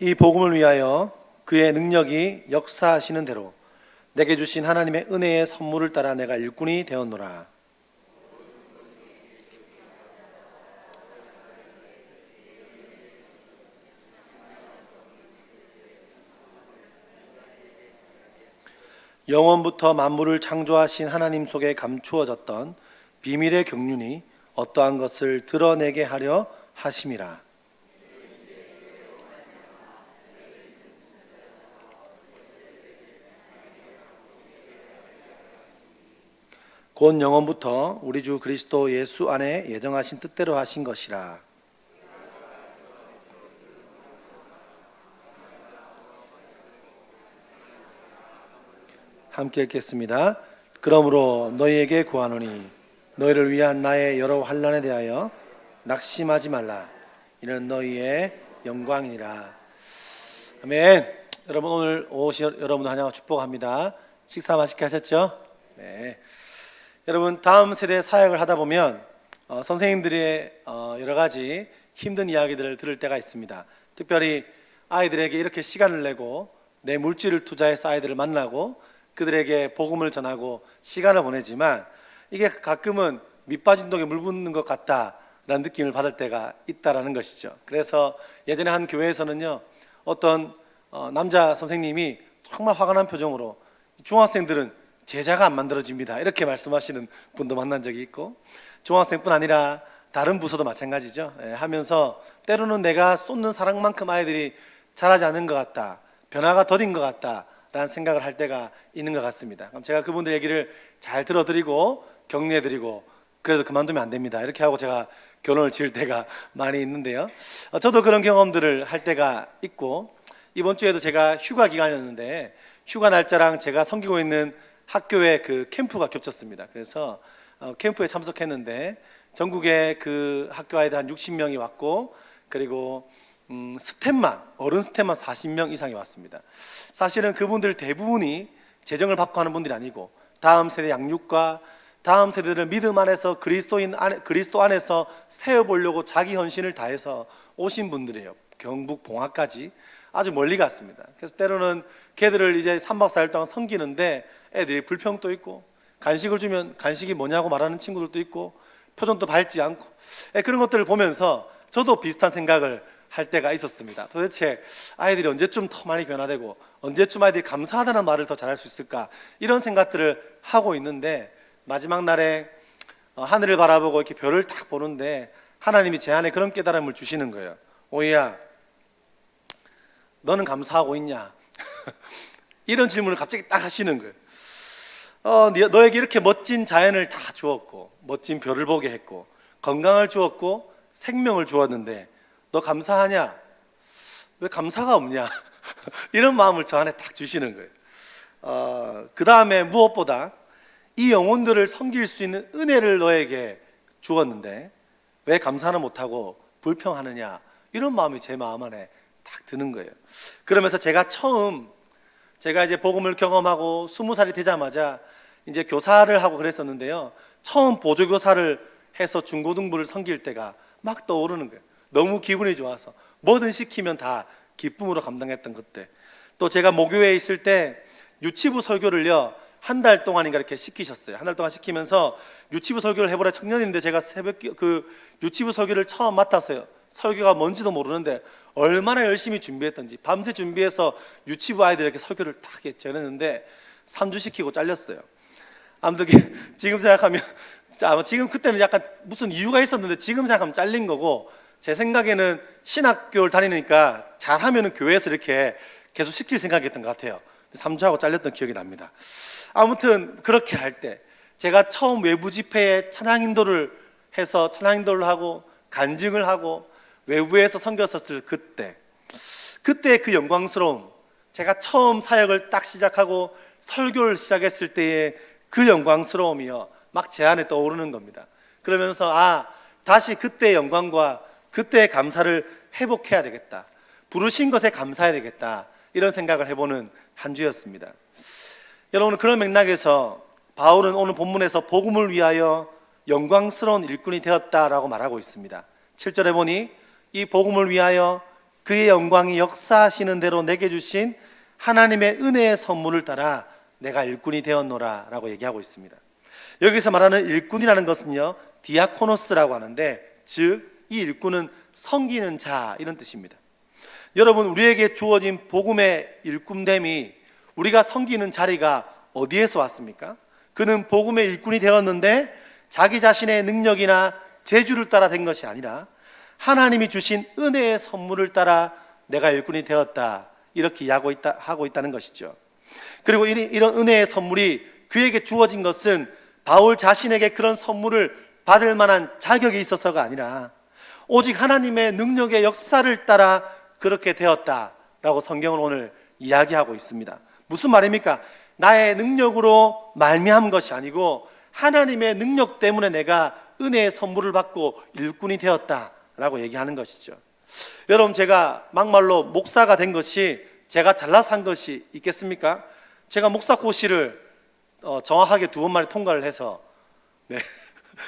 이 복음을 위하여 그의 능력이 역사하시는 대로 내게 주신 하나님의 은혜의 선물을 따라 내가 일꾼이 되었노라. 영원부터 만물을 창조하신 하나님 속에 감추어졌던 비밀의 경륜이 어떠한 것을 드러내게 하려 하심이라. 곧 영원부터 우리 주 그리스도 예수 안에 예정하신 뜻대로 하신 것이라. 함께 읽겠습니다. 그러므로 너희에게 구하노니 너희를 위한 나의 여러 환난에 대하여 낙심하지 말라. 이는 너희의 영광이니라. 아멘. 여러분, 오늘 오신 여러분 환영하고 축복합니다. 식사 맛있게 하셨죠? 네. 여러분, 다음 세대 사역을 하다 보면 선생님들의 여러 가지 힘든 이야기들을 들을 때가 있습니다. 특별히 아이들에게 이렇게 시간을 내고 내 물질을 투자해서 아이들을 만나고 그들에게 복음을 전하고 시간을 보내지만 이게 가끔은 밑빠진 독에 물 붓는 것 같다라는 느낌을 받을 때가 있다라는 것이죠. 그래서 예전에 한 교회에서는요, 어떤 남자 선생님이 정말 화가 난 표정으로 중학생들은 제자가 안 만들어집니다, 이렇게 말씀하시는 분도 만난 적이 있고, 중학생뿐 아니라 다른 부서도 마찬가지죠. 하면서 때로는 내가 쏟는 사랑만큼 아이들이 자라지 않은 것 같다, 변화가 더딘 것 같다 라는 생각을 할 때가 있는 것 같습니다. 그럼 제가 그분들 얘기를 잘 들어드리고 격려해드리고 그래도 그만두면 안 됩니다, 이렇게 하고 제가 결론을 지을 때가 많이 있는데요. 저도 그런 경험들을 할 때가 있고, 이번 주에도 제가 휴가 기간이었는데 휴가 날짜랑 제가 섬기고 있는 학교의 그 캠프가 겹쳤습니다. 그래서 캠프에 참석했는데 전국의 그 학교 아이들 한 60명이 왔고, 그리고 어른 스텝만 40명 이상이 왔습니다. 사실은 그분들 대부분이 재정을 받고 하는 분들이 아니고 다음 세대 양육과 다음 세대를 믿음 안에서 그리스도 안에서 세워보려고 자기 헌신을 다해서 오신 분들이에요. 경북 봉화까지 아주 멀리 갔습니다. 그래서 때로는 걔들을 이제 3박 4일 동안 섬기는데 애들이 불평도 있고, 간식을 주면 간식이 뭐냐고 말하는 친구들도 있고, 표정도 밝지 않고, 그런 것들을 보면서 저도 비슷한 생각을 할 때가 있었습니다. 도대체 아이들이 언제쯤 더 많이 변화되고 언제쯤 아이들이 감사하다는 말을 더 잘할 수 있을까, 이런 생각들을 하고 있는데, 마지막 날에 하늘을 바라보고 이렇게 별을 딱 보는데 하나님이 제 안에 그런 깨달음을 주시는 거예요. 오이야, 너는 감사하고 있냐? 이런 질문을 갑자기 딱 하시는 거예요. 너에게 이렇게 멋진 자연을 다 주었고 멋진 별을 보게 했고 건강을 주었고 생명을 주었는데 너 감사하냐? 왜 감사가 없냐? 이런 마음을 저 안에 딱 주시는 거예요. 그 다음에 무엇보다 이 영혼들을 섬길 수 있는 은혜를 너에게 주었는데 왜 감사는 못하고 불평하느냐? 이런 마음이 제 마음 안에 딱 드는 거예요. 그러면서 제가 이제 복음을 경험하고 20살이 되자마자 이제 교사를 하고 그랬었는데요, 처음 보조교사를 해서 중고등부를 섬길 때가 막 떠오르는 거예요. 너무 기분이 좋아서 뭐든 시키면 다 기쁨으로 감당했던 그때. 또 제가 모교회에 있을 때 유치부 설교를요, 한 달 동안인가 이렇게 시키셨어요. 한 달 동안 시키면서 유치부 설교를 해보라. 청년인데 제가 그 유치부 설교를 처음 맡았어요. 설교가 뭔지도 모르는데 얼마나 열심히 준비했던지 밤새 준비해서 유치부 아이들에게 설교를 딱 전했는데 3주 시키고 잘렸어요. 아무튼 지금 생각하면 아마 지금 그때는 약간 무슨 이유가 있었는데 지금 생각하면 잘린 거고, 제 생각에는 신학교를 다니니까 잘하면 교회에서 이렇게 계속 시킬 생각이었던 것 같아요. 3주 하고 잘렸던 기억이 납니다. 아무튼 그렇게 할 때 제가 처음 외부 집회에 찬양 인도를 해서 찬양 인도를 하고 간증을 하고 외부에서 섬겼었을 그때 그 영광스러움, 제가 처음 사역을 딱 시작하고 설교를 시작했을 때의 그 영광스러움이요, 막 제 안에 떠오르는 겁니다. 그러면서 다시 그때의 영광과 그때의 감사를 회복해야 되겠다, 부르신 것에 감사해야 되겠다, 이런 생각을 해보는 한 주였습니다. 여러분, 그런 맥락에서 바울은 오늘 본문에서 복음을 위하여 영광스러운 일꾼이 되었다라고 말하고 있습니다. 7절에 보니 이 복음을 위하여 그의 영광이 역사하시는 대로 내게 주신 하나님의 은혜의 선물을 따라 내가 일꾼이 되었노라 라고 얘기하고 있습니다. 여기서 말하는 일꾼이라는 것은요, 디아코노스라고 하는데, 즉 이 일꾼은 섬기는 자, 이런 뜻입니다. 여러분, 우리에게 주어진 복음의 일꾼됨이, 우리가 섬기는 자리가 어디에서 왔습니까? 그는 복음의 일꾼이 되었는데 자기 자신의 능력이나 재주를 따라 된 것이 아니라 하나님이 주신 은혜의 선물을 따라 내가 일꾼이 되었다, 이렇게 하고 있다는 것이죠. 그리고 이런 은혜의 선물이 그에게 주어진 것은 바울 자신에게 그런 선물을 받을 만한 자격이 있어서가 아니라 오직 하나님의 능력의 역사를 따라 그렇게 되었다라고 성경은 오늘 이야기하고 있습니다. 무슨 말입니까? 나의 능력으로 말미암은 것이 아니고 하나님의 능력 때문에 내가 은혜의 선물을 받고 일꾼이 되었다라고 얘기하는 것이죠. 여러분, 제가 막말로 목사가 된 것이 제가 잘나서 한 것이 있겠습니까? 제가 목사 고시를 정확하게 2번만에 통과를 해서, 네,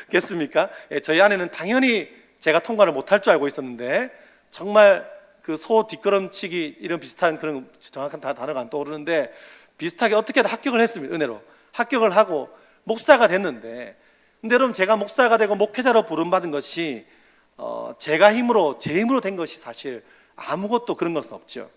겠습니까? 저희 아내는 당연히 제가 통과를 못할 줄 알고 있었는데, 정말 그 소 뒷걸음치기 이런 비슷한 그런 정확한 단어가 안 떠오르는데, 비슷하게 어떻게든 합격을 했습니다. 은혜로 합격을 하고 목사가 됐는데, 근데 여러분, 제가 목사가 되고 목회자로 부름받은 것이 제가 제 힘으로 된 것이 사실 아무것도 그런 것은 없죠.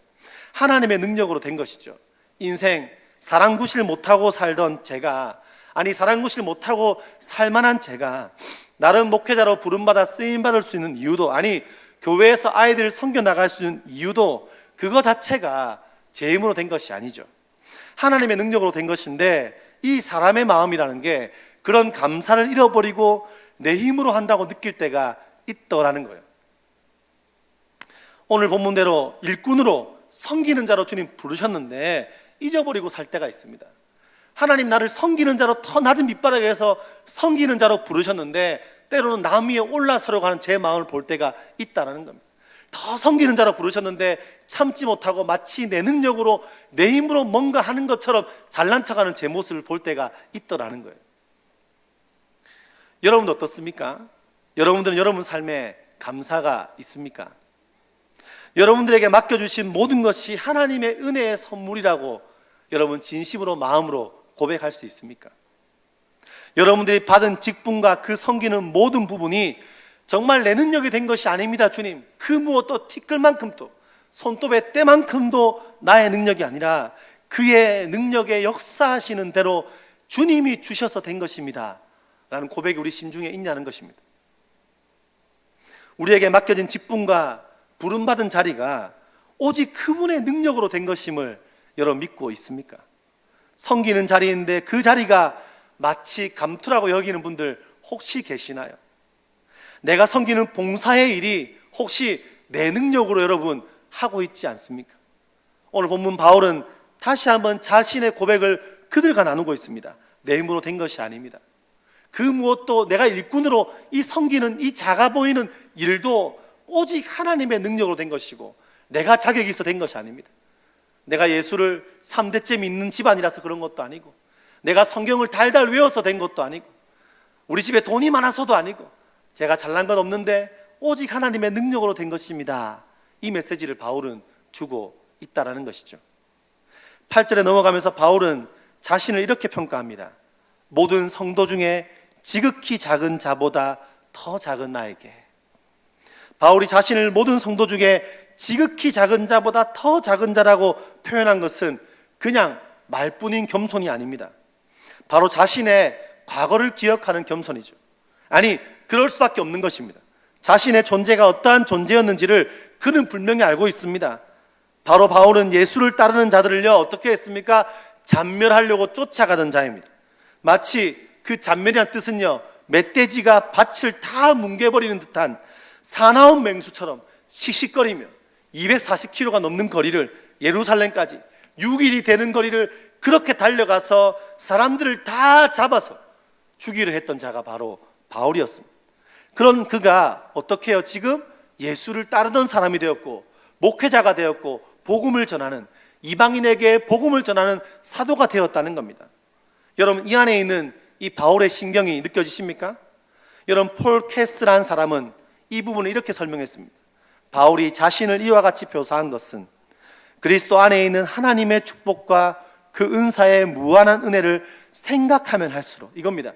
하나님의 능력으로 된 것이죠. 인생 사랑구실 못하고 살던 제가, 아니 사랑구실 못하고 살만한 제가 나름 목회자로 부름받아 쓰임받을 수 있는 이유도, 아니 교회에서 아이들을 섬겨 나갈 수 있는 이유도, 그거 자체가 제 힘으로 된 것이 아니죠. 하나님의 능력으로 된 것인데, 이 사람의 마음이라는 게 그런 감사를 잃어버리고 내 힘으로 한다고 느낄 때가 있더라는 거예요. 오늘 본문대로 일꾼으로 섬기는 자로 주님 부르셨는데 잊어버리고 살 때가 있습니다. 하나님, 나를 섬기는 자로, 더 낮은 밑바닥에서 섬기는 자로 부르셨는데 때로는 남 위에 올라서려고 하는 제 마음을 볼 때가 있다는 겁니다. 더 섬기는 자로 부르셨는데 참지 못하고 마치 내 능력으로, 내 힘으로 뭔가 하는 것처럼 잘난 척하는 제 모습을 볼 때가 있더라는 거예요. 여러분도 어떻습니까? 여러분들은 여러분 삶에 감사가 있습니까? 여러분들에게 맡겨주신 모든 것이 하나님의 은혜의 선물이라고 여러분 진심으로, 마음으로 고백할 수 있습니까? 여러분들이 받은 직분과 그 섬기는 모든 부분이 정말 내 능력이 된 것이 아닙니다. 주님, 그 무엇도 티끌만큼도, 손톱의 때만큼도 나의 능력이 아니라 그의 능력에 역사하시는 대로 주님이 주셔서 된 것입니다 라는 고백이 우리 심중에 있냐는 것입니다. 우리에게 맡겨진 직분과 부름받은 자리가 오직 그분의 능력으로 된 것임을 여러분 믿고 있습니까? 섬기는 자리인데 그 자리가 마치 감투라고 여기는 분들 혹시 계시나요? 내가 섬기는 봉사의 일이 혹시 내 능력으로 여러분 하고 있지 않습니까? 오늘 본문 바울은 다시 한번 자신의 고백을 그들과 나누고 있습니다. 내 힘으로 된 것이 아닙니다. 그 무엇도, 내가 일꾼으로 이 섬기는 이 작아 보이는 일도 오직 하나님의 능력으로 된 것이고 내가 자격이 있어 된 것이 아닙니다. 내가 예수를 3대째 믿는 집안이라서 그런 것도 아니고, 내가 성경을 달달 외워서 된 것도 아니고, 우리 집에 돈이 많아서도 아니고, 제가 잘난 건 없는데 오직 하나님의 능력으로 된 것입니다. 이 메시지를 바울은 주고 있다라는 것이죠. 8절에 넘어가면서 바울은 자신을 이렇게 평가합니다. 모든 성도 중에 지극히 작은 자보다 더 작은 나에게. 바울이 자신을 모든 성도 중에 지극히 작은 자보다 더 작은 자라고 표현한 것은 그냥 말뿐인 겸손이 아닙니다. 바로 자신의 과거를 기억하는 겸손이죠. 아니, 그럴 수밖에 없는 것입니다. 자신의 존재가 어떠한 존재였는지를 그는 분명히 알고 있습니다. 바로 바울은 예수를 따르는 자들을요, 어떻게 했습니까? 잔멸하려고 쫓아가던 자입니다. 마치 그 잔멸이란 뜻은요, 멧돼지가 밭을 다 뭉개버리는 듯한 사나운 맹수처럼 씩씩거리며 240km가 넘는 거리를, 예루살렘까지 6일이 되는 거리를 그렇게 달려가서 사람들을 다 잡아서 죽이려 했던 자가 바로 바울이었습니다. 그런 그가 어떻게 해요? 지금 예수를 따르던 사람이 되었고 목회자가 되었고 복음을 전하는, 이방인에게 복음을 전하는 사도가 되었다는 겁니다. 여러분, 이 안에 있는 이 바울의 심경이 느껴지십니까? 여러분, 폴 캐스라는 사람은 이 부분을 이렇게 설명했습니다. 바울이 자신을 이와 같이 묘사한 것은 그리스도 안에 있는 하나님의 축복과 그 은사의 무한한 은혜를 생각하면 할수록 이겁니다.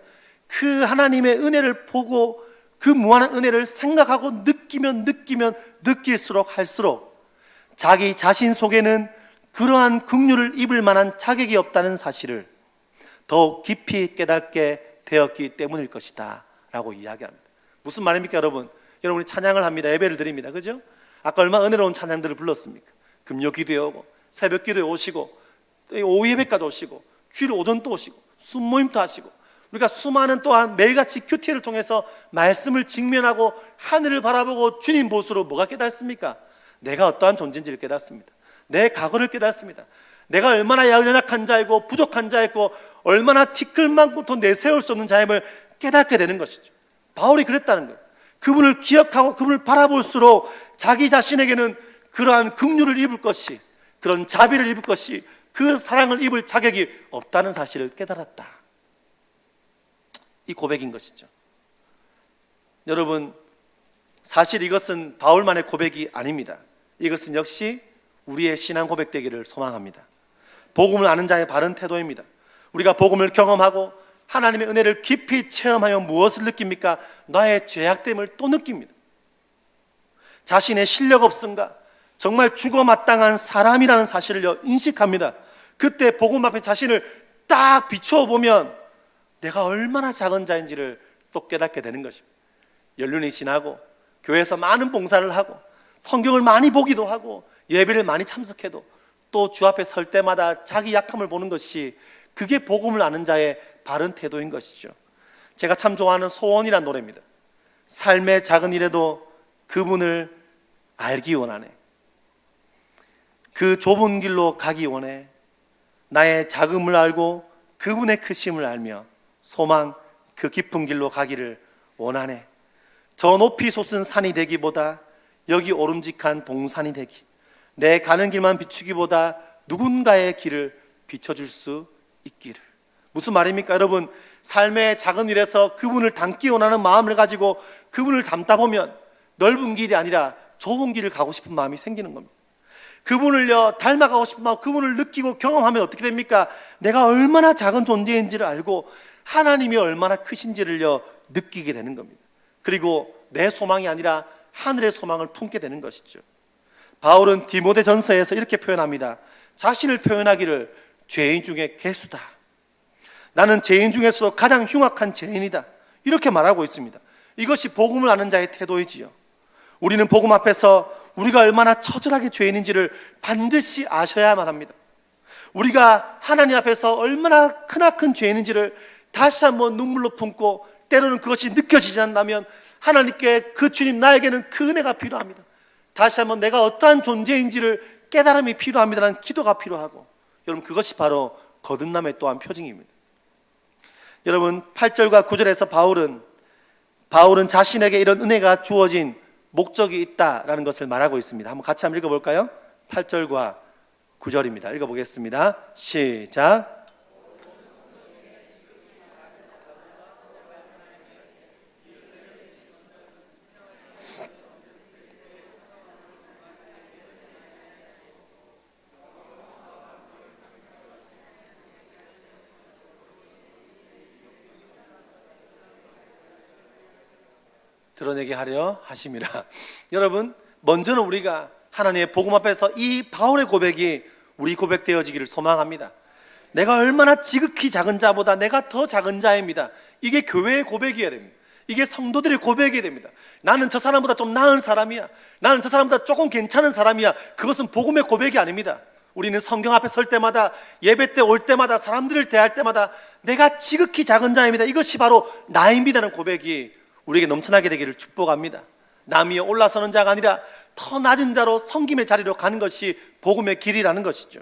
그 하나님의 은혜를 보고 그 무한한 은혜를 생각하고 느끼면 느낄수록 할수록 자기 자신 속에는 그러한 긍휼을 입을 만한 자격이 없다는 사실을 더욱 깊이 깨닫게 되었기 때문일 것이다 라고 이야기합니다. 무슨 말입니까 여러분? 여러분이 찬양을 합니다. 예배를 드립니다. 그죠? 아까 얼마나 은혜로운 찬양들을 불렀습니까? 금요 기도에 오고 새벽 기도에 오시고 오후 예배까지 오시고 주일 오전도 오시고 순모임도 하시고 우리가 수많은 또한 매일같이 큐티를 통해서 말씀을 직면하고 하늘을 바라보고 주님 보수로 뭐가 깨닫습니까? 내가 어떠한 존재인지를 깨닫습니다. 내 과거를 깨닫습니다. 내가 얼마나 연약한 자이고 부족한 자이고 얼마나 티끌만큼도 내세울 수 없는 자임을 깨닫게 되는 것이죠. 바울이 그랬다는 거예요. 그분을 기억하고 그분을 바라볼수록 자기 자신에게는 그러한 긍휼을 입을 것이, 그런 자비를 입을 것이, 그 사랑을 입을 자격이 없다는 사실을 깨달았다. 이 고백인 것이죠. 여러분, 사실 이것은 바울만의 고백이 아닙니다. 이것은 역시 우리의 신앙 고백되기를 소망합니다. 복음을 아는 자의 바른 태도입니다. 우리가 복음을 경험하고 하나님의 은혜를 깊이 체험하여 무엇을 느낍니까? 나의 죄악됨을 또 느낍니다. 자신의 실력 없음과 정말 죽어 마땅한 사람이라는 사실을 인식합니다. 그때 복음 앞에 자신을 딱 비추어 보면 내가 얼마나 작은 자인지를 또 깨닫게 되는 것입니다. 연륜이 지나고 교회에서 많은 봉사를 하고 성경을 많이 보기도 하고 예배를 많이 참석해도 또 주 앞에 설 때마다 자기 약함을 보는 것이 그게 복음을 아는 자의 바른 태도인 것이죠. 제가 참 좋아하는 소원이란 노래입니다. 삶의 작은 일에도 그분을 알기 원하네. 그 좁은 길로 가기 원해. 나의 작음을 알고 그분의 크심을 알며 소망 그 깊은 길로 가기를 원하네. 저 높이 솟은 산이 되기보다 여기 오름직한 동산이 되기, 내 가는 길만 비추기보다 누군가의 길을 비춰줄 수 있기를. 무슨 말입니까 여러분? 삶의 작은 일에서 그분을 닮기 원하는 마음을 가지고 그분을 닮다 보면 넓은 길이 아니라 좁은 길을 가고 싶은 마음이 생기는 겁니다. 그분을요 닮아가고 싶은 마음, 그분을 느끼고 경험하면 어떻게 됩니까? 내가 얼마나 작은 존재인지를 알고 하나님이 얼마나 크신지를요 느끼게 되는 겁니다. 그리고 내 소망이 아니라 하늘의 소망을 품게 되는 것이죠. 바울은 디모데전서에서 이렇게 표현합니다. 자신을 표현하기를 죄인 중에 괴수다. 나는 죄인 중에서도 가장 흉악한 죄인이다. 이렇게 말하고 있습니다. 이것이 복음을 아는 자의 태도이지요. 우리는 복음 앞에서 우리가 얼마나 처절하게 죄인인지를 반드시 아셔야만 합니다. 우리가 하나님 앞에서 얼마나 크나큰 죄인인지를 다시 한번 눈물로 품고 때로는 그것이 느껴지지 않는다면 하나님께 그 주님 나에게는 그 은혜가 필요합니다. 다시 한번 내가 어떠한 존재인지를 깨달음이 필요합니다라는 기도가 필요하고, 여러분 그것이 바로 거듭남의 또한 표징입니다. 여러분 8절과 9절에서 바울은 자신에게 이런 은혜가 주어진 목적이 있다라는 것을 말하고 있습니다. 한번 같이 한번 읽어볼까요? 8절과 9절입니다. 읽어보겠습니다. 시작. 드러내게 하려 하심이라. 여러분, 먼저는 우리가 하나님의 복음 앞에서 이 바울의 고백이 우리 고백되어지기를 소망합니다. 내가 얼마나 지극히 작은 자보다 내가 더 작은 자입니다. 이게 교회의 고백이어야 됩니다. 이게 성도들의 고백이어야 됩니다. 나는 저 사람보다 좀 나은 사람이야. 나는 저 사람보다 조금 괜찮은 사람이야. 그것은 복음의 고백이 아닙니다. 우리는 성경 앞에 설 때마다, 예배 때 올 때마다, 사람들을 대할 때마다 내가 지극히 작은 자입니다. 이것이 바로 나입니다는 고백이 우리에게 넘쳐나게 되기를 축복합니다. 남 위에 올라서는 자가 아니라 더 낮은 자로 섬김의 자리로 가는 것이 복음의 길이라는 것이죠.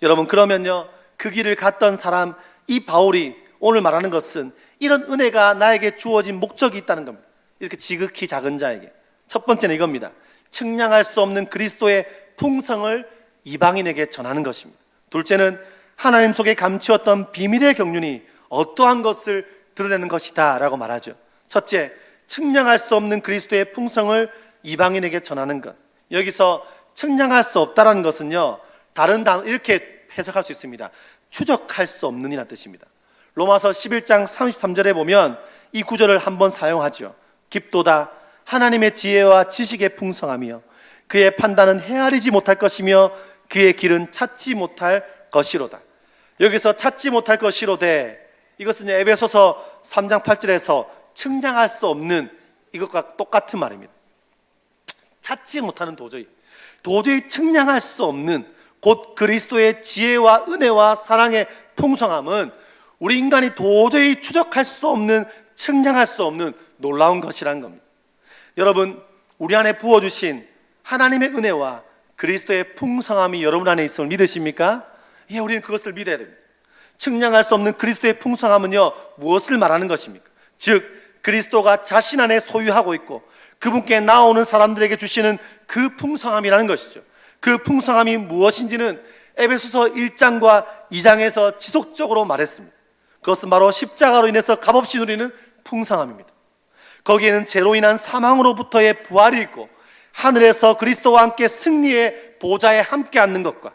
여러분, 그러면요 그 길을 갔던 사람, 이 바울이 오늘 말하는 것은 이런 은혜가 나에게 주어진 목적이 있다는 겁니다. 이렇게 지극히 작은 자에게. 첫 번째는 이겁니다. 측량할 수 없는 그리스도의 풍성을 이방인에게 전하는 것입니다. 둘째는 하나님 속에 감추었던 비밀의 경륜이 어떠한 것을 드러내는 것이다 라고 말하죠. 첫째, 측량할 수 없는 그리스도의 풍성을 이방인에게 전하는 것. 여기서 측량할 수 없다라는 것은요, 다른 단어 이렇게 해석할 수 있습니다. 추적할 수 없는 이라는 뜻입니다. 로마서 11장 33절에 보면 이 구절을 한번 사용하죠. 깊도다 하나님의 지혜와 지식의 풍성함이요 그의 판단은 헤아리지 못할 것이며 그의 길은 찾지 못할 것이로다. 여기서 찾지 못할 것이로되, 이것은 에베소서 3장 8절에서 측량할 수 없는 이것과 똑같은 말입니다. 찾지 못하는, 도저히 측량할 수 없는 곧 그리스도의 지혜와 은혜와 사랑의 풍성함은 우리 인간이 도저히 추적할 수 없는, 측량할 수 없는 놀라운 것이라는 겁니다. 여러분, 우리 안에 부어주신 하나님의 은혜와 그리스도의 풍성함이 여러분 안에 있음을 믿으십니까? 예, 우리는 그것을 믿어야 됩니다. 측량할 수 없는 그리스도의 풍성함은요, 무엇을 말하는 것입니까? 즉, 그리스도가 자신 안에 소유하고 있고 그분께 나오는 사람들에게 주시는 그 풍성함이라는 것이죠. 그 풍성함이 무엇인지는 에베소서 1장과 2장에서 지속적으로 말했습니다. 그것은 바로 십자가로 인해서 값없이 누리는 풍성함입니다. 거기에는 죄로 인한 사망으로부터의 부활이 있고 하늘에서 그리스도와 함께 승리의 보좌에 함께 앉는 것과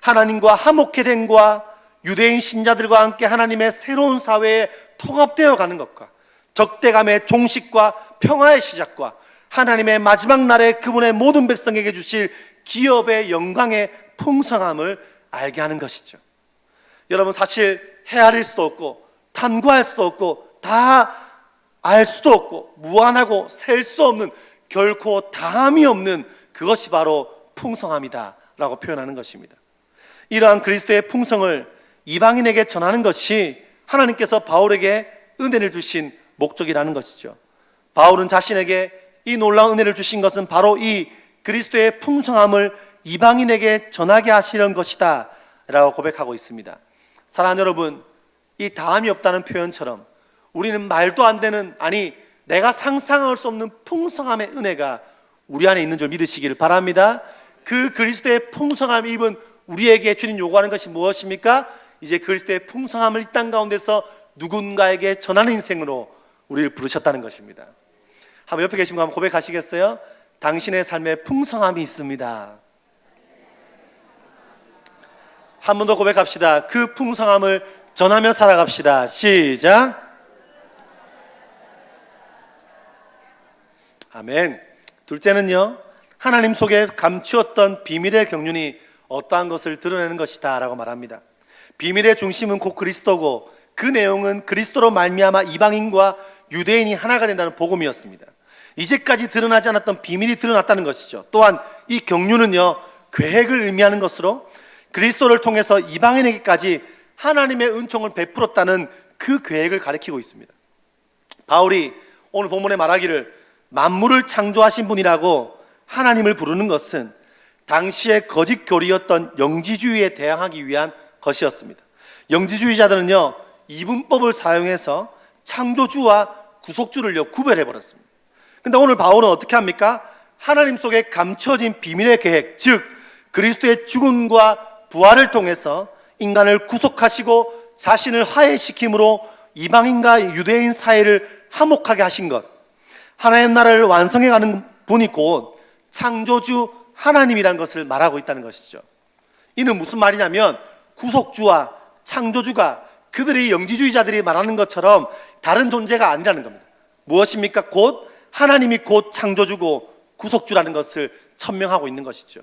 하나님과 화목해 됨과 유대인 신자들과 함께 하나님의 새로운 사회에 통합되어 가는 것과 적대감의 종식과 평화의 시작과 하나님의 마지막 날에 그분의 모든 백성에게 주실 기업의 영광의 풍성함을 알게 하는 것이죠. 여러분, 사실 헤아릴 수도 없고 탐구할 수도 없고 다 알 수도 없고 무한하고 셀 수 없는, 결코 다함이 없는 그것이 바로 풍성함이다 라고 표현하는 것입니다. 이러한 그리스도의 풍성을 이방인에게 전하는 것이 하나님께서 바울에게 은혜를 주신 목적이라는 것이죠. 바울은 자신에게 이 놀라운 은혜를 주신 것은 바로 이 그리스도의 풍성함을 이방인에게 전하게 하시려는 것이다 라고 고백하고 있습니다. 사랑하는 여러분, 이 다함이 없다는 표현처럼 우리는 말도 안 되는, 아니 내가 상상할 수 없는 풍성함의 은혜가 우리 안에 있는 줄 믿으시기를 바랍니다. 그 그리스도의 풍성함을 입은 우리에게 주님 요구하는 것이 무엇입니까? 이제 그리스도의 풍성함을 이 땅 가운데서 누군가에게 전하는 인생으로 우리를 부르셨다는 것입니다. 한번 옆에 계신 분 한번 고백하시겠어요? 당신의 삶에 풍성함이 있습니다. 한 번 더 고백합시다. 그 풍성함을 전하며 살아갑시다. 시작. 아멘. 둘째는요, 하나님 속에 감추었던 비밀의 경륜이 어떠한 것을 드러내는 것이다 라고 말합니다. 비밀의 중심은 곧 그리스도고 그 내용은 그리스도로 말미암아 이방인과 유대인이 하나가 된다는 복음이었습니다. 이제까지 드러나지 않았던 비밀이 드러났다는 것이죠. 또한 이 경륜은요, 계획을 의미하는 것으로 그리스도를 통해서 이방인에게까지 하나님의 은총을 베풀었다는 그 계획을 가리키고 있습니다. 바울이 오늘 본문에 말하기를 만물을 창조하신 분이라고 하나님을 부르는 것은 당시의 거짓 교리였던 영지주의에 대항하기 위한 것이었습니다. 영지주의자들은요, 이분법을 사용해서 창조주와 구속주를요 구별해 버렸습니다. 근데 오늘 바울은 어떻게 합니까? 하나님 속에 감춰진 비밀의 계획, 즉 그리스도의 죽음과 부활을 통해서 인간을 구속하시고 자신을 화해시킴으로 이방인과 유대인 사이를 화목하게 하신 것, 하나님 나라를 완성해가는 분이 곧 창조주 하나님이라는 것을 말하고 있다는 것이죠. 이는 무슨 말이냐면 구속주와 창조주가 그들이 영지주의자들이 말하는 것처럼 다른 존재가 아니라는 겁니다. 무엇입니까? 곧 하나님이 곧 창조주고 구속주라는 것을 천명하고 있는 것이죠.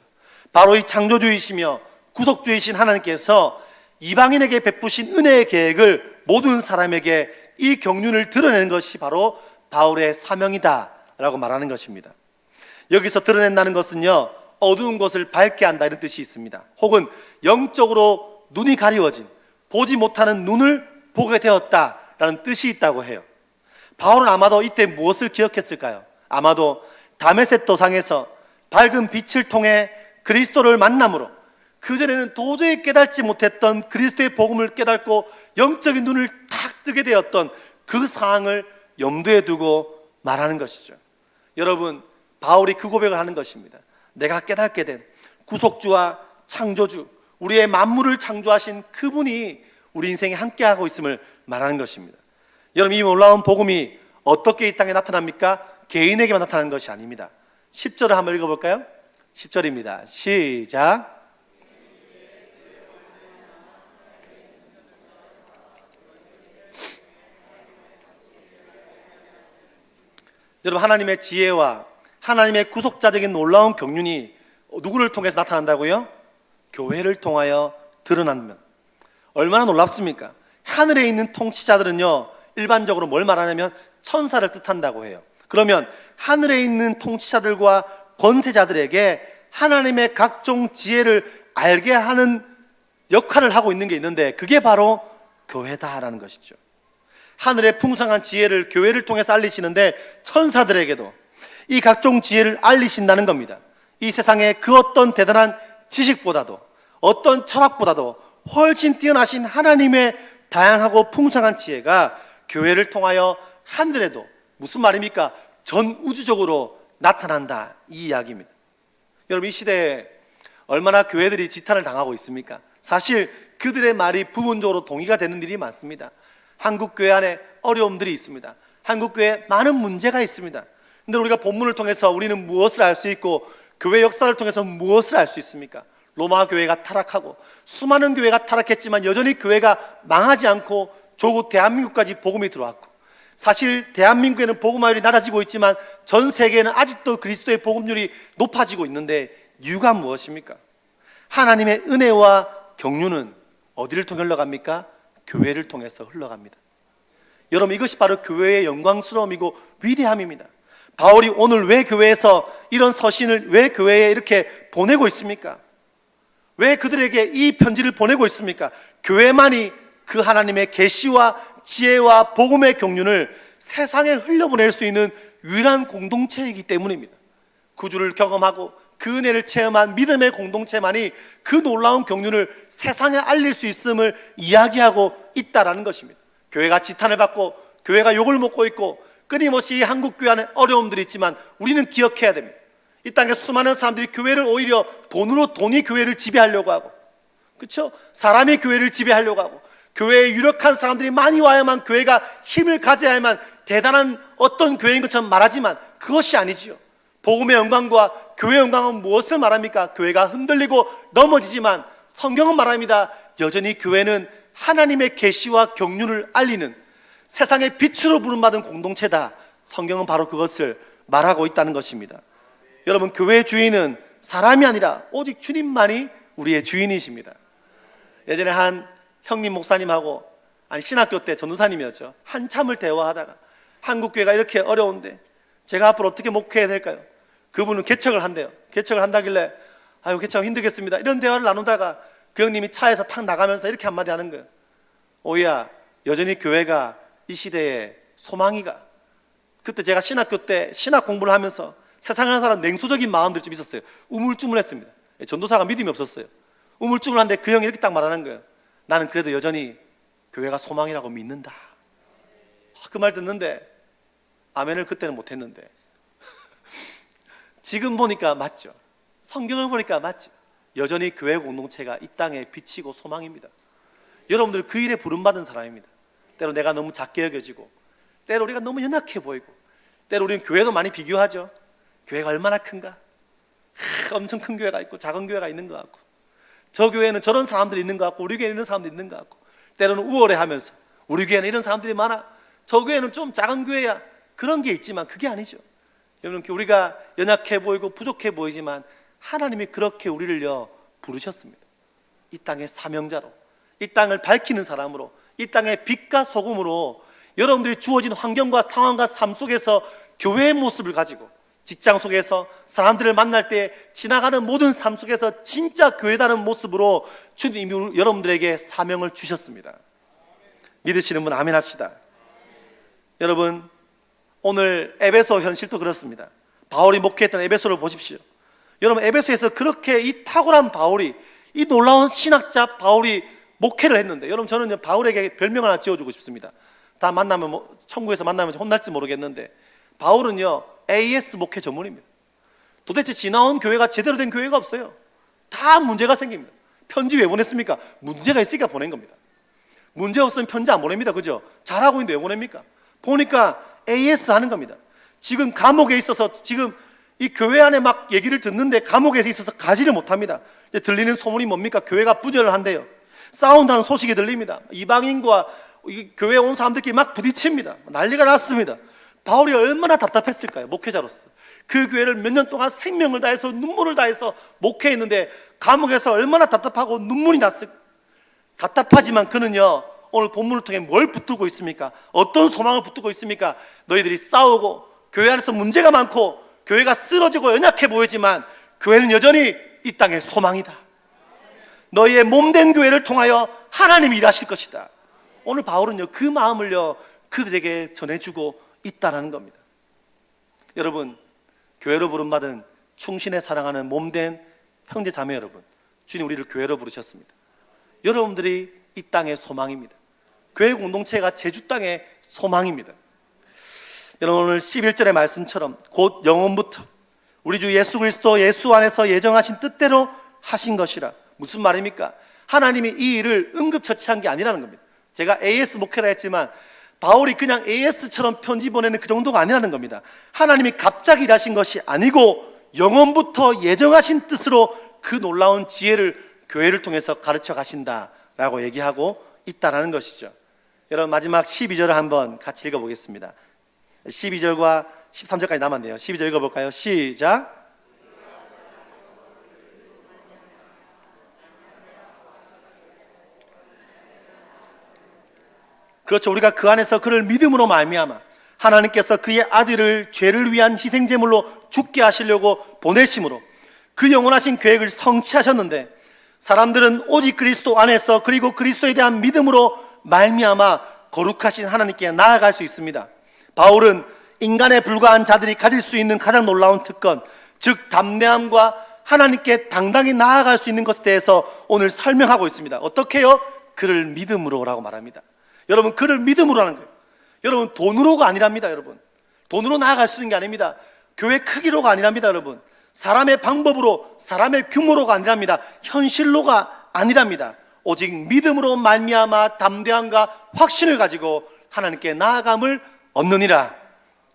바로 이 창조주이시며 구속주이신 하나님께서 이방인에게 베푸신 은혜의 계획을 모든 사람에게 이 경륜을 드러내는 것이 바로 바울의 사명이다 라고 말하는 것입니다. 여기서 드러낸다는 것은요, 어두운 것을 밝게 한다 이런 뜻이 있습니다. 혹은 영적으로 눈이 가리워진, 보지 못하는 눈을 보게 되었다라는 뜻이 있다고 해요. 바울은 아마도 이때 무엇을 기억했을까요? 아마도 다메섹 도상에서 밝은 빛을 통해 그리스도를 만남으로 그전에는 도저히 깨닫지 못했던 그리스도의 복음을 깨닫고 영적인 눈을 탁 뜨게 되었던 그 상황을 염두에 두고 말하는 것이죠. 여러분, 바울이 그 고백을 하는 것입니다. 내가 깨닫게 된 구속주와 창조주, 우리의 만물을 창조하신 그분이 우리 인생에 함께하고 있음을 말하는 것입니다. 여러분, 이 놀라운 복음이 어떻게 이 땅에 나타납니까? 개인에게만 나타나는 것이 아닙니다. 10절을 한번 읽어볼까요? 10절입니다. 시작. 여러분, 하나님의 지혜와 하나님의 구속자적인 놀라운 경륜이 누구를 통해서 나타난다고요? 교회를 통하여 드러나면 얼마나 놀랍습니까? 하늘에 있는 통치자들은요, 일반적으로 뭘 말하냐면 천사를 뜻한다고 해요. 그러면 하늘에 있는 통치자들과 권세자들에게 하나님의 각종 지혜를 알게 하는 역할을 하고 있는 게 있는데, 그게 바로 교회다라는 것이죠. 하늘의 풍성한 지혜를 교회를 통해서 알리시는데, 천사들에게도 이 각종 지혜를 알리신다는 겁니다. 이 세상의 그 어떤 대단한 지식보다도, 어떤 철학보다도 훨씬 뛰어나신 하나님의 다양하고 풍성한 지혜가 교회를 통하여 하늘에도, 무슨 말입니까? 전 우주적으로 나타난다, 이 이야기입니다. 여러분, 이 시대에 얼마나 교회들이 지탄을 당하고 있습니까? 사실 그들의 말이 부분적으로 동의가 되는 일이 많습니다. 한국 교회 안에 어려움들이 있습니다. 한국 교회에 많은 문제가 있습니다. 근데 우리가 본문을 통해서 우리는 무엇을 알 수 있고, 교회 역사를 통해서 무엇을 알 수 있습니까? 로마 교회가 타락하고 수많은 교회가 타락했지만 여전히 교회가 망하지 않고 조국 대한민국까지 복음이 들어왔고, 사실 대한민국에는 복음화율이 낮아지고 있지만 전 세계에는 아직도 그리스도의 복음률이 높아지고 있는데, 이유가 무엇입니까? 하나님의 은혜와 경륜은 어디를 통해 흘러갑니까? 교회를 통해서 흘러갑니다. 여러분, 이것이 바로 교회의 영광스러움이고 위대함입니다. 바울이 오늘 왜 교회에서 이런 서신을 왜 교회에 이렇게 보내고 있습니까? 왜 그들에게 이 편지를 보내고 있습니까? 교회만이 그 하나님의 계시와 지혜와 복음의 경륜을 세상에 흘려보낼 수 있는 유일한 공동체이기 때문입니다. 구주를 경험하고 그 은혜를 체험한 믿음의 공동체만이 그 놀라운 경륜을 세상에 알릴 수 있음을 이야기하고 있다라는 것입니다. 교회가 지탄을 받고 교회가 욕을 먹고 있고 끊임없이 한국 교회 안에 어려움들이 있지만 우리는 기억해야 됩니다. 이 땅에 수많은 사람들이 교회를 오히려 돈이 교회를 지배하려고 하고, 그렇죠? 사람이 교회를 지배하려고 하고, 교회에 유력한 사람들이 많이 와야만 교회가 힘을 가져야만 대단한 어떤 교회인 것처럼 말하지만 그것이 아니지요. 복음의 영광과 교회의 영광은 무엇을 말합니까? 교회가 흔들리고 넘어지지만 성경은 말합니다. 여전히 교회는 하나님의 계시와 경륜을 알리는 세상의 빛으로 부름받은 공동체다. 성경은 바로 그것을 말하고 있다는 것입니다. 여러분, 교회의 주인은 사람이 아니라 오직 주님만이 우리의 주인이십니다. 예전에 한 형님 목사님하고, 신학교 때 전도사님이었죠, 한참을 대화하다가 한국교회가 이렇게 어려운데 제가 앞으로 어떻게 목회해야 될까요? 그분은 개척을 한대요. 개척을 한다길래 아유, 개척 힘들겠습니다, 이런 대화를 나누다가 그 형님이 차에서 탁 나가면서 이렇게 한마디 하는 거예요. 오야, 여전히 교회가 이 시대의 소망이가. 그때 제가 신학교 때 신학 공부를 하면서 세상을 사람 냉소적인 마음들이 좀 있었어요. 우물쭈물했습니다. 전도사가 믿음이 없었어요. 우물쭈물한데 그 형이 이렇게 딱 말하는 거예요. 나는 그래도 여전히 교회가 소망이라고 믿는다. 그 말 듣는데 아멘을 그때는 못했는데 지금 보니까 맞죠. 성경을 보니까 맞죠. 여전히 교회 공동체가 이 땅에 빛이고 소망입니다. 여러분들 그 일에 부름받은 사람입니다. 때로 내가 너무 작게 여겨지고, 때로 우리가 너무 연약해 보이고, 때로 우리는 교회도 많이 비교하죠. 교회가 얼마나 큰가? 엄청 큰 교회가 있고 작은 교회가 있는 것 같고, 저 교회는 저런 사람들이 있는 것 같고 우리 교회는 이런 사람들이 있는 것 같고, 때로는 우월해하면서 우리 교회는 이런 사람들이 많아, 저 교회는 좀 작은 교회야, 그런 게 있지만 그게 아니죠. 여러분, 우리가 연약해 보이고 부족해 보이지만 하나님이 그렇게 우리를요 부르셨습니다. 이 땅의 사명자로, 이 땅을 밝히는 사람으로, 이 땅의 빛과 소금으로 여러분들이 주어진 환경과 상황과 삶 속에서 교회의 모습을 가지고, 직장 속에서 사람들을 만날 때 지나가는 모든 삶 속에서 진짜 교회다는 모습으로 주님이 여러분들에게 사명을 주셨습니다. 믿으시는 분 아멘 합시다. 여러분, 오늘 에베소 현실도 그렇습니다. 바울이 목회했던 에베소를 보십시오. 여러분, 에베소에서 그렇게 이 탁월한 바울이, 이 놀라운 신학자 바울이 목회를 했는데, 여러분, 저는 바울에게 별명 하나 지어주고 싶습니다. 다 만나면 천국에서 만나면 혼날지 모르겠는데, 바울은요 AS 목회 전문입니다. 도대체 지나온 교회가 제대로 된 교회가 없어요. 다 문제가 생깁니다. 편지 왜 보냈습니까? 문제가 있으니까 보낸 겁니다. 문제 없으면 편지 안 보냅니다. 그죠? 잘하고 있는데 왜 보냅니까? 보니까 AS 하는 겁니다. 지금 감옥에 있어서 지금 이 교회 안에 막 얘기를 듣는데 감옥에 있어서 가지를 못합니다. 들리는 소문이 뭡니까? 교회가 분열을 한대요. 싸운다는 소식이 들립니다. 이방인과 이 교회에 온 사람들끼리 막 부딪힙니다. 난리가 났습니다. 바울이 얼마나 답답했을까요? 목회자로서 그 교회를 몇 년 동안 생명을 다해서 눈물을 다해서 목회했는데 감옥에서 얼마나 답답하고 눈물이 났을까? 답답하지만 그는요, 오늘 본문을 통해 뭘 붙들고 있습니까? 어떤 소망을 붙들고 있습니까? 너희들이 싸우고 교회 안에서 문제가 많고 교회가 쓰러지고 연약해 보이지만 교회는 여전히 이 땅의 소망이다. 너희의 몸된 교회를 통하여 하나님이 일하실 것이다. 오늘 바울은요, 그 마음을요 그들에게 전해주고 있다는 겁니다. 여러분, 교회로 부름받은 충신에 사랑하는 몸된 형제 자매 여러분, 주님 우리를 교회로 부르셨습니다. 여러분들이 이 땅의 소망입니다. 교회 공동체가 제주 땅의 소망입니다. 여러분, 오늘 11절의 말씀처럼 곧 영원부터 우리 주 예수 그리스도 예수 안에서 예정하신 뜻대로 하신 것이라. 무슨 말입니까? 하나님이 이 일을 응급처치한 게 아니라는 겁니다. 제가 AS 목회라 했지만 바울이 그냥 AS처럼 편지 보내는 그 정도가 아니라는 겁니다. 하나님이 갑자기 일하신 것이 아니고 영원부터 예정하신 뜻으로 그 놀라운 지혜를 교회를 통해서 가르쳐 가신다라고 얘기하고 있다는 것이죠. 여러분, 마지막 12절을 한번 같이 읽어보겠습니다. 12절과 13절까지 남았네요. 12절 읽어볼까요? 시작. 그렇죠. 우리가 그 안에서 그를 믿음으로 말미암아 하나님께서 그의 아들을 죄를 위한 희생제물로 죽게 하시려고 보내심으로 그 영원하신 계획을 성취하셨는데, 사람들은 오직 그리스도 안에서 그리고 그리스도에 대한 믿음으로 말미암아 거룩하신 하나님께 나아갈 수 있습니다. 바울은 인간에 불과한 자들이 가질 수 있는 가장 놀라운 특권, 즉 담대함과 하나님께 당당히 나아갈 수 있는 것에 대해서 오늘 설명하고 있습니다. 어떻게 해요? 그를 믿음으로라고 말합니다. 여러분, 그를 믿음으로 하는 거예요. 여러분, 돈으로가 아니랍니다. 여러분, 돈으로 나아갈 수 있는 게 아닙니다. 교회 크기로가 아니랍니다. 여러분, 사람의 방법으로, 사람의 규모로가 아니랍니다. 현실로가 아니랍니다. 오직 믿음으로 말미암아 담대함과 확신을 가지고 하나님께 나아감을 얻느니라,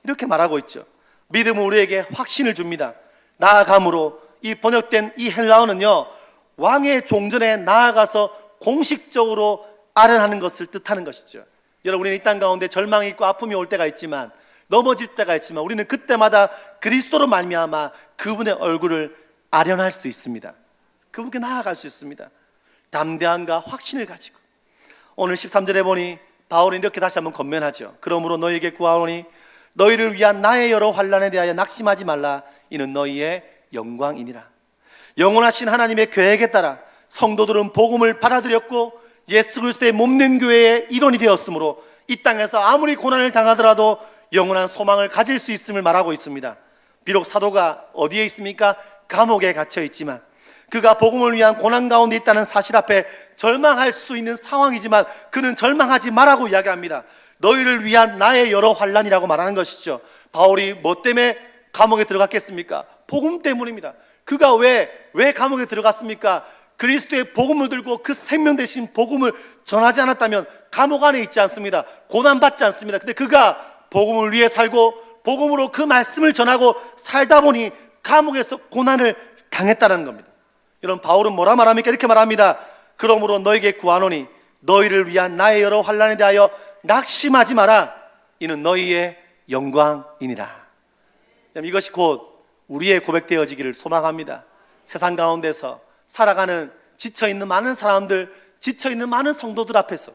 이렇게 말하고 있죠. 믿음은 우리에게 확신을 줍니다. 나아감으로, 이 번역된 이 헬라어는요, 왕의 종전에 나아가서 공식적으로 아련하는 것을 뜻하는 것이죠. 여러분, 우리는 이 땅 가운데 절망이 있고 아픔이 올 때가 있지만, 넘어질 때가 있지만, 우리는 그때마다 그리스도로 말미암아 그분의 얼굴을 아련할 수 있습니다. 그분께 나아갈 수 있습니다. 담대함과 확신을 가지고. 오늘 13절에 보니 바울은 이렇게 다시 한번 권면하죠. 그러므로 너희에게 구하오니 너희를 위한 나의 여러 환난에 대하여 낙심하지 말라. 이는 너희의 영광이니라. 영원하신 하나님의 계획에 따라 성도들은 복음을 받아들였고 예수 그리스도의 몸된 교회의 일원이 되었으므로 이 땅에서 아무리 고난을 당하더라도 영원한 소망을 가질 수 있음을 말하고 있습니다. 비록 사도가 어디에 있습니까? 감옥에 갇혀 있지만, 그가 복음을 위한 고난 가운데 있다는 사실 앞에 절망할 수 있는 상황이지만 그는 절망하지 말라고 이야기합니다. 너희를 위한 나의 여러 환난이라고 말하는 것이죠. 바울이 뭐 때문에 감옥에 들어갔겠습니까? 복음 때문입니다. 그가 왜 감옥에 들어갔습니까? 그리스도의 복음을 들고 그 생명 대신 복음을 전하지 않았다면 감옥 안에 있지 않습니다. 고난받지 않습니다. 근데 그가 복음을 위해 살고 복음으로 그 말씀을 전하고 살다 보니 감옥에서 고난을 당했다는 겁니다. 여러분, 바울은 뭐라 말합니까? 이렇게 말합니다. 그러므로 너에게 구하노니 너희를 위한 나의 여러 환난에 대하여 낙심하지 마라. 이는 너희의 영광이니라. 이것이 곧 우리의 고백되어지기를 소망합니다. 세상 가운데서 살아가는 지쳐있는 많은 사람들, 지쳐있는 많은 성도들 앞에서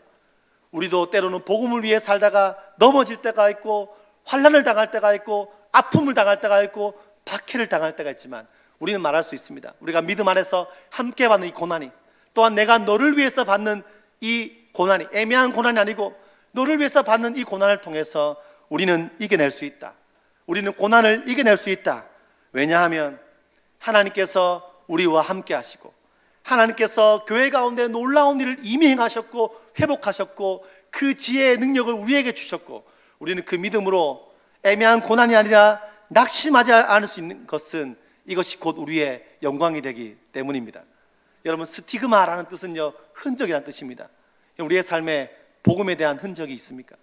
우리도 때로는 복음을 위해 살다가 넘어질 때가 있고 환난을 당할 때가 있고 아픔을 당할 때가 있고 박해를 당할 때가 있지만 우리는 말할 수 있습니다. 우리가 믿음 안에서 함께 받는 이 고난이, 또한 내가 너를 위해서 받는 이 고난이 애매한 고난이 아니고 너를 위해서 받는 이 고난을 통해서 우리는 이겨낼 수 있다. 우리는 고난을 이겨낼 수 있다. 왜냐하면 하나님께서 우리와 함께 하시고 하나님께서 교회 가운데 놀라운 일을 이미 행하셨고 회복하셨고 그 지혜의 능력을 우리에게 주셨고, 우리는 그 믿음으로 애매한 고난이 아니라 낙심하지 않을 수 있는 것은 이것이 곧 우리의 영광이 되기 때문입니다. 여러분, 스티그마라는 뜻은요, 흔적이라는 뜻입니다. 우리의 삶에 복음에 대한 흔적이 있습니까?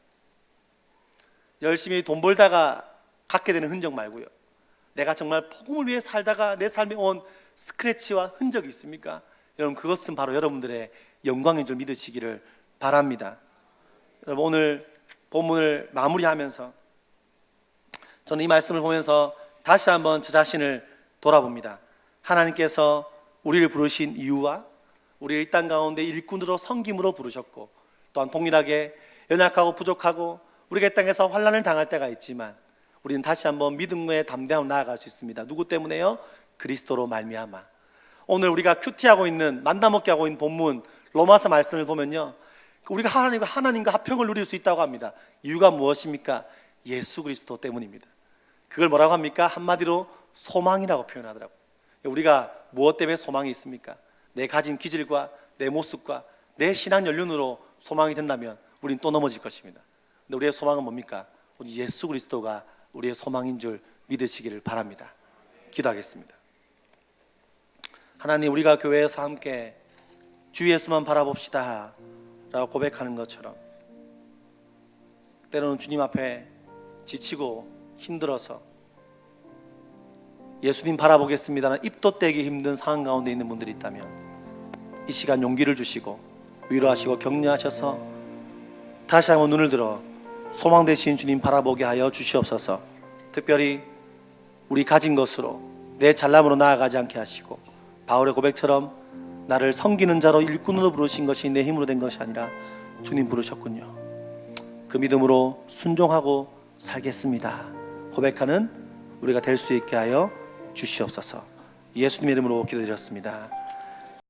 열심히 돈 벌다가 갖게 되는 흔적 말고요, 내가 정말 복음을 위해 살다가 내 삶에 온 스크래치와 흔적이 있습니까? 여러분, 그것은 바로 여러분들의 영광인 줄 믿으시기를 바랍니다. 여러분, 오늘 본문을 마무리하면서 저는 이 말씀을 보면서 다시 한번 저 자신을 돌아봅니다. 하나님께서 우리를 부르신 이유와 우리를 이 땅 가운데 일꾼으로 섬김으로 부르셨고, 또한 동일하게 연약하고 부족하고 우리가 이 땅에서 환난을 당할 때가 있지만 우리는 다시 한번 믿음의 담대함으로 나아갈 수 있습니다. 누구 때문에요? 그리스도로 말미암아. 오늘 우리가 큐티하고 있는, 만나먹게 하고 있는 본문 로마서 말씀을 보면요, 우리가 하나님과 화평을 누릴 수 있다고 합니다. 이유가 무엇입니까? 예수 그리스도 때문입니다. 그걸 뭐라고 합니까? 한마디로 소망이라고 표현하더라고요. 우리가 무엇 때문에 소망이 있습니까? 내 가진 기질과 내 모습과 내 신앙 연륜으로 소망이 된다면 우린 또 넘어질 것입니다. 근데 우리의 소망은 뭡니까? 오직 예수 그리스도가 우리의 소망인 줄 믿으시기를 바랍니다. 기도하겠습니다. 하나님, 우리가 교회에서 함께 주 예수만 바라봅시다 라고 고백하는 것처럼 때로는 주님 앞에 지치고 힘들어서 예수님 바라보겠습니다는 입도 떼기 힘든 상황 가운데 있는 분들이 있다면 이 시간 용기를 주시고 위로하시고 격려하셔서 다시 한번 눈을 들어 소망 되신 주님 바라보게 하여 주시옵소서. 특별히 우리 가진 것으로 내 잘남으로 나아가지 않게 하시고 바울의 고백처럼 나를 섬기는 자로 일꾼으로 부르신 것이 내 힘으로 된 것이 아니라 주님 부르셨군요. 그 믿음으로 순종하고 살겠습니다 고백하는 우리가 될 수 있게 하여 주시옵소서. 예수님의 이름으로 기도드렸습니다.